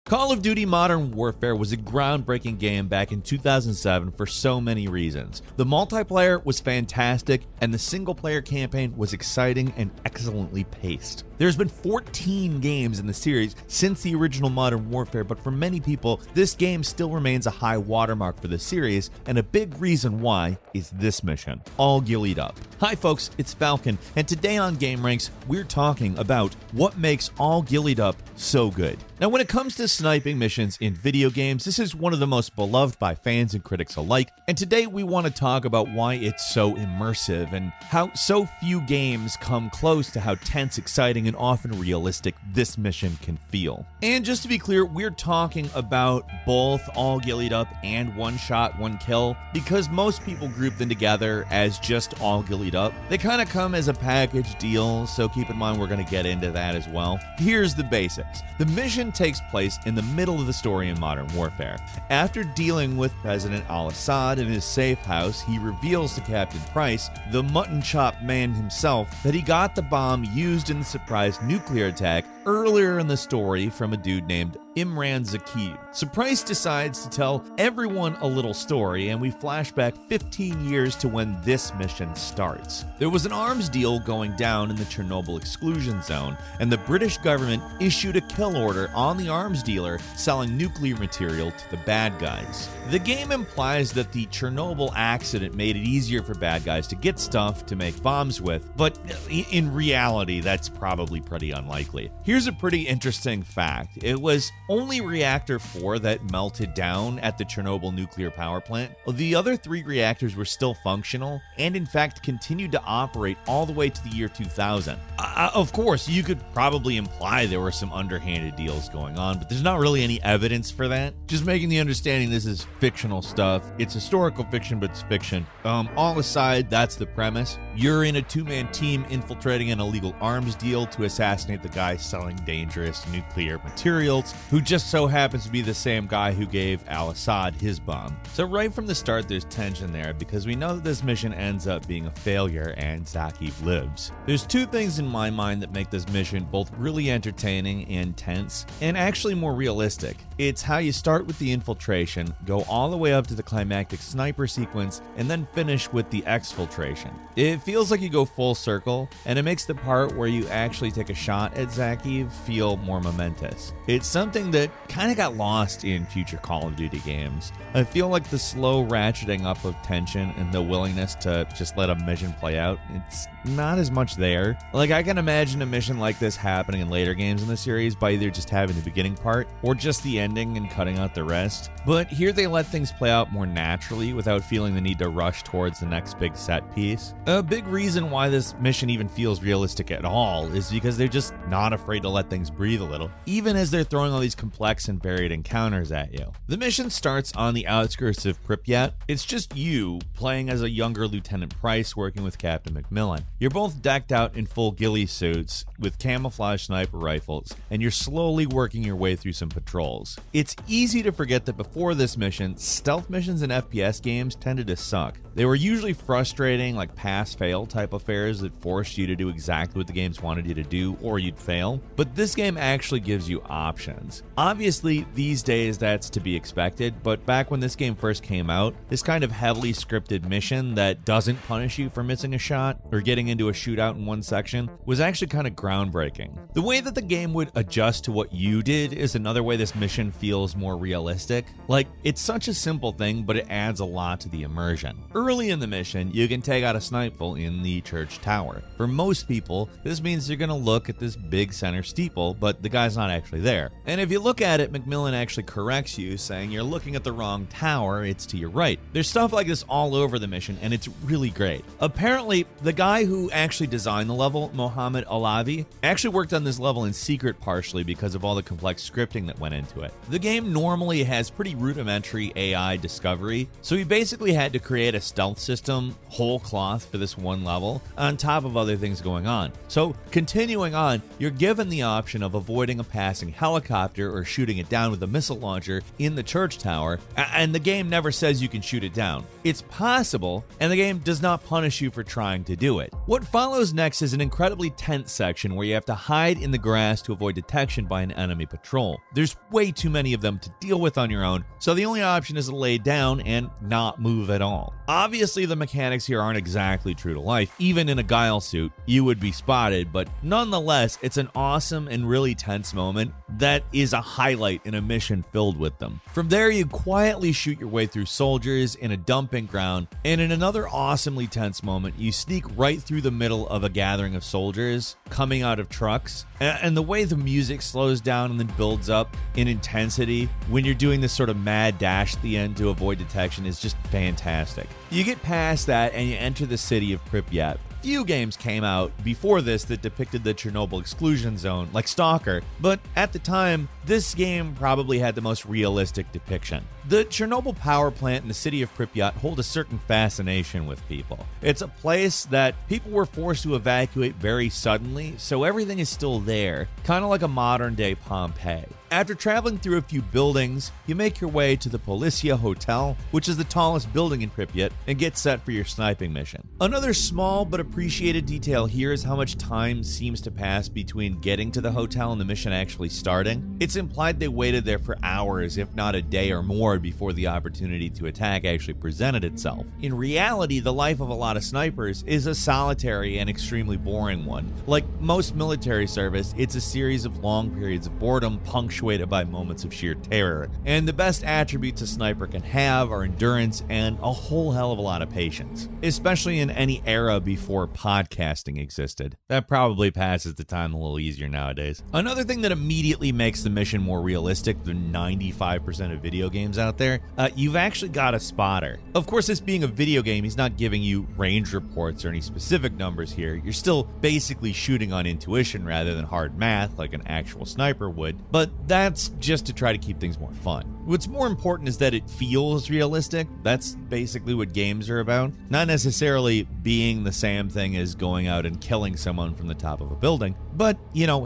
Call of Duty Modern Warfare was a groundbreaking game back in 2007 for so many reasons. The multiplayer was fantastic, and the single-player campaign was exciting and excellently paced. There's been 14 games in the series since the original Modern Warfare, but for many people, this game still remains a high watermark for the series, and a big reason why is this mission, All Gillied Up. Hi folks, it's Falcon, and today on gameranx, we're talking about what makes All Gillied Up so good. Now, when it comes to sniping missions in video games, this is one of the most beloved by fans and critics alike, and today we want to talk about why it's so immersive and how so few games come close to how tense, exciting, and often realistic this mission can feel. And just to be clear, we're talking about both All Gillied Up and One Shot, One Kill, because most people group them together as just All Gillied Up. They kind of come as a package deal, so keep in mind we're going to get into that as well. Here's the basics. The mission takes place in the middle of the story in Modern Warfare. After dealing with President al-Assad in his safe house, he reveals to Captain Price, the mutton chop man himself, that he got the bomb used in the surprise nuclear attack earlier in the story from a dude named Imran Zakir. So Price decides to tell everyone a little story, and we flash back 15 years to when this mission starts. There was an arms deal going down in the Chernobyl exclusion zone, and the British government issued a kill order on the arms dealer selling nuclear material to the bad guys. The game implies that the Chernobyl accident made it easier for bad guys to get stuff to make bombs with, but in reality, that's probably pretty unlikely. Here's a pretty interesting fact. It was only reactor 4 that melted down at the Chernobyl nuclear power plant. The other 3 reactors were still functional and in fact continued to operate all the way to the year 2000. Of course, you could probably imply there were some underhanded deals going on, but there's not really any evidence for that. Just making the understanding this is fictional stuff. It's historical fiction, but it's fiction. All aside, that's the premise. You're in a 2-man team infiltrating an illegal arms deal to assassinate the guy selling dangerous nuclear materials, who just so happens to be the same guy who gave al-Assad his bomb. So right from the start, there's tension there because we know that this mission ends up being a failure and Zakir lives. There's 2 things in my mind that make this mission both really entertaining and tense, and actually more realistic. It's how you start with the infiltration, go all the way up to the climactic sniper sequence, and then finish with the exfiltration. It feels like you go full circle, and it makes the part where you actually take a shot at Zakir feel more momentous. It's something that kind of got lost in future Call of Duty games. I feel like the slow ratcheting up of tension and the willingness to just let a mission play out, it's not as much there. Like, I can imagine a mission like this happening in later games in the series by either just having the beginning part or just the ending and cutting out the rest. But here they let things play out more naturally without feeling the need to rush towards the next big set piece. A big reason why this mission even feels realistic at all is because they're just not afraid to let things breathe a little, even as they're throwing all these complex and varied encounters at you. The mission starts on the outskirts of Pripyat. It's just you playing as a younger Lieutenant Price working with Captain Macmillan. You're both decked out in full ghillie suits with camouflage sniper rifles, and you're slowly working your way through some patrols. It's easy to forget that before this mission, stealth missions in FPS games tended to suck. They were usually frustrating, like pass-fail type affairs that forced you to do exactly what the games wanted you to do, or you'd fail. But this game actually gives you options. Obviously, these days that's to be expected, but back when this game first came out, this kind of heavily scripted mission that doesn't punish you for missing a shot or getting into a shootout in one section was actually kind of groundbreaking. The way that the game would adjust to what you did is another way this mission feels more realistic. Like, it's such a simple thing, but it adds a lot to the immersion. Early in the mission, you can take out a snipeful in the church tower. For most people, this means you're gonna look at this big center steeple, but the guy's not actually there. And if you look at it, Macmillan actually corrects you, saying you're looking at the wrong tower, it's to your right. There's stuff like this all over the mission, and it's really great. Apparently, the guy who actually designed the level, Mohammed Alavi, actually worked on this level in secret partially because of all the complex scripting that went into it. The game normally has pretty rudimentary AI discovery, so he basically had to create a stealth system whole cloth for this one level, on top of other things going on. So continuing on, you're given the option of avoiding a passing helicopter or shooting it down with a missile launcher in the church tower, and the game never says you can shoot it down. It's possible, and the game does not punish you for trying to do it. What follows next is an incredibly tense section where you have to hide in the grass to avoid detection by an enemy patrol. There's way too many of them to deal with on your own, so the only option is to lay down and not move at all. Obviously, the mechanics here aren't exactly true to life. Even in a Guile suit, you would be spotted, but nonetheless, it's an awesome and really tense moment that is a highlight in a mission filled with them. From there, you quietly shoot your way through soldiers in a dumping ground, and in another awesomely tense moment, you sneak right through the middle of a gathering of soldiers coming out of trucks. And the way the music slows down and then builds up in intensity when you're doing this sort of mad dash at the end to avoid detection is just fantastic. You get past that and you enter the city of Pripyat. Few games came out before this that depicted the Chernobyl exclusion zone, like Stalker, but at the time, this game probably had the most realistic depiction. The Chernobyl power plant and the city of Pripyat hold a certain fascination with people. It's a place that people were forced to evacuate very suddenly, so everything is still there, kind of like a modern-day Pompeii. After traveling through a few buildings, you make your way to the Policia Hotel, which is the tallest building in Pripyat, and get set for your sniping mission. Another small but appreciated detail here is how much time seems to pass between getting to the hotel and the mission actually starting. It's implied they waited there for hours, if not a day or more, before the opportunity to attack actually presented itself. In reality, the life of a lot of snipers is a solitary and extremely boring one. Like most military service, it's a series of long periods of boredom punctuated by moments of sheer terror. And the best attributes a sniper can have are endurance and a whole hell of a lot of patience, especially in any era before podcasting existed. That probably passes the time a little easier nowadays. Another thing that immediately makes the mission more realistic than 95% of video games out there, you've actually got a spotter. Of course, this being a video game, he's not giving you range reports or any specific numbers here. You're still basically shooting on intuition rather than hard math like an actual sniper would, but that's just to try to keep things more fun. What's more important is that it feels realistic. That's basically what games are about. Not necessarily being the same thing as going out and killing someone from the top of a building, but,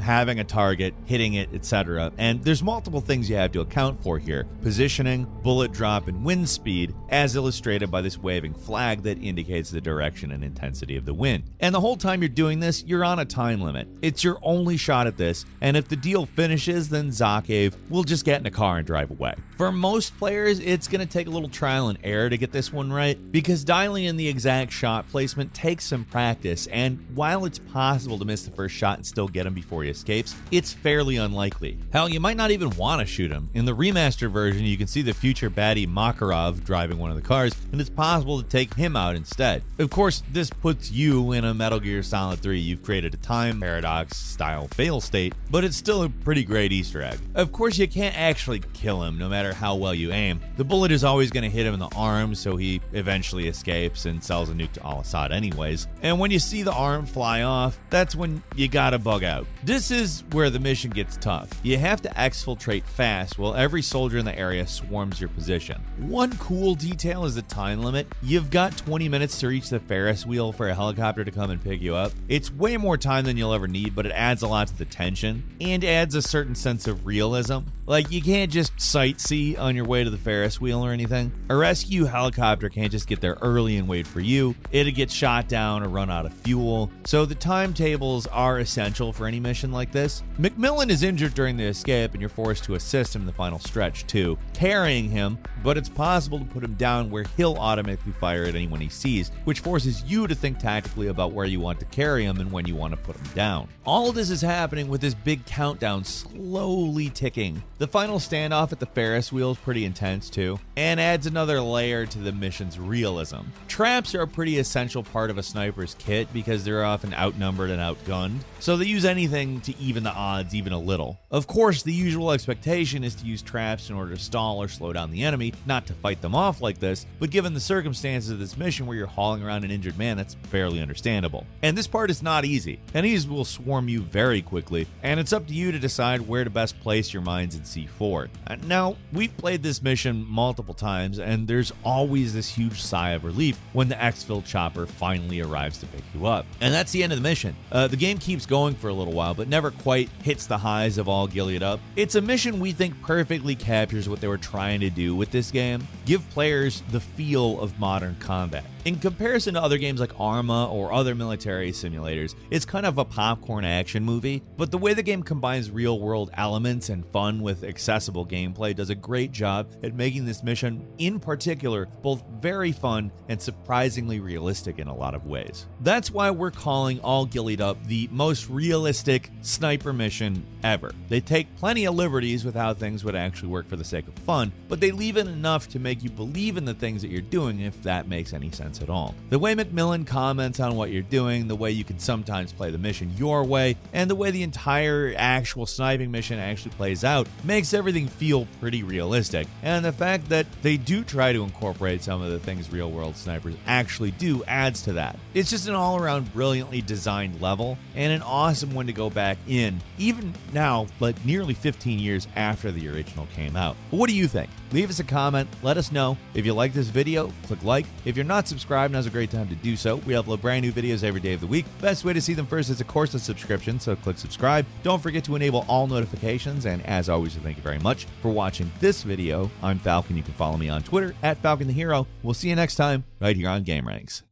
having a target, hitting it, etc. And there's multiple things you have to account for here. Positioning, bullet drop, and wind speed, as illustrated by this waving flag that indicates the direction and intensity of the wind. And the whole time you're doing this, you're on a time limit. It's your only shot at this, and if the deal finishes, then Zakhaev will just get in a car and drive away. For most players, it's going to take a little trial and error to get this one right, because dialing in the exact shot placement takes some practice, and while it's possible to miss the first shot and still get him before he escapes, it's fairly unlikely. Hell, you might not even want to shoot him. In the remastered version, you can see the future baddie Makarov driving one of the cars, and it's possible to take him out instead. Of course, this puts you in a Metal Gear Solid 3 you've created a time paradox style fail state, but it's still a pretty great Easter egg. Of course, you can't actually kill him no matter how well you aim. The bullet is always going to hit him in the arm, so he eventually escapes and sells a nuke to Al-Assad anyways. And when you see the arm fly off, that's when you gotta bug out. This is where the mission gets tough. You have to exfiltrate fast while every soldier in the area swarms your position. One cool detail is the time limit. You've got 20 minutes to reach the Ferris wheel for a helicopter to come and pick you up. It's way more time than you'll ever need, but it adds a lot to the tension and adds a certain sense of realism. Like, you can't just sightsee on your way to the Ferris wheel or anything. A rescue helicopter can't just get there early and wait for you. It'll get shot down or run out of fuel. So the timetables are essential for any mission like this. Macmillan is injured during the escape, and you're forced to assist him in the final stretch too, carrying him, but it's possible to put him down where he'll automatically fire at anyone he sees, which forces you to think tactically about where you want to carry him and when you want to put him down. All of this is happening with this big countdown slowly ticking. The final standoff at the Ferris wheel is pretty intense too, and adds another layer to the mission's realism. Traps are a pretty essential essential part of a sniper's kit because they're often outnumbered and outgunned, so they use anything to even the odds even a little. Of course, the usual expectation is to use traps in order to stall or slow down the enemy, not to fight them off like this, but given the circumstances of this mission where you're hauling around an injured man, that's fairly understandable. And this part is not easy. Enemies will swarm you very quickly, and it's up to you to decide where to best place your mines in C4. Now, we've played this mission multiple times, and there's always this huge sigh of relief when the exfil chopper finally arrives to pick you up. And that's the end of the mission. The game keeps going for a little while, but never quite hits the highs of All Gillied Up. It's a mission we think perfectly captures what they were trying to do with this game: give players the feel of modern combat. In comparison to other games like Arma or other military simulators, it's kind of a popcorn action movie, but the way the game combines real-world elements and fun with accessible gameplay does a great job at making this mission, in particular, both very fun and surprisingly realistic in a lot of ways. That's why we're calling All Gillied Up the most realistic sniper mission ever. They take plenty of liberties with how things would actually work for the sake of fun, but they leave it enough to make you believe in the things that you're doing, if that makes any sense at all. The way McMillan comments on what you're doing, the way you can sometimes play the mission your way, and the way the entire actual sniping mission actually plays out makes everything feel pretty realistic. And the fact that they do try to incorporate some of the things real-world snipers actually do adds to that. It's just an all-around brilliantly designed level, and an awesome one to go back in, even now, like nearly 15 years after the original came out. But what do you think? Leave us a comment, let us know. If you like this video, click like. If you're not subscribed, now's a great time to do so. We upload brand new videos every day of the week. Best way to see them first is, of course, a subscription, so click subscribe. Don't forget to enable all notifications, and as always, thank you very much for watching this video. I'm Falcon. You can follow me on Twitter @FalconTheHero. We'll see you next time right here on gameranx.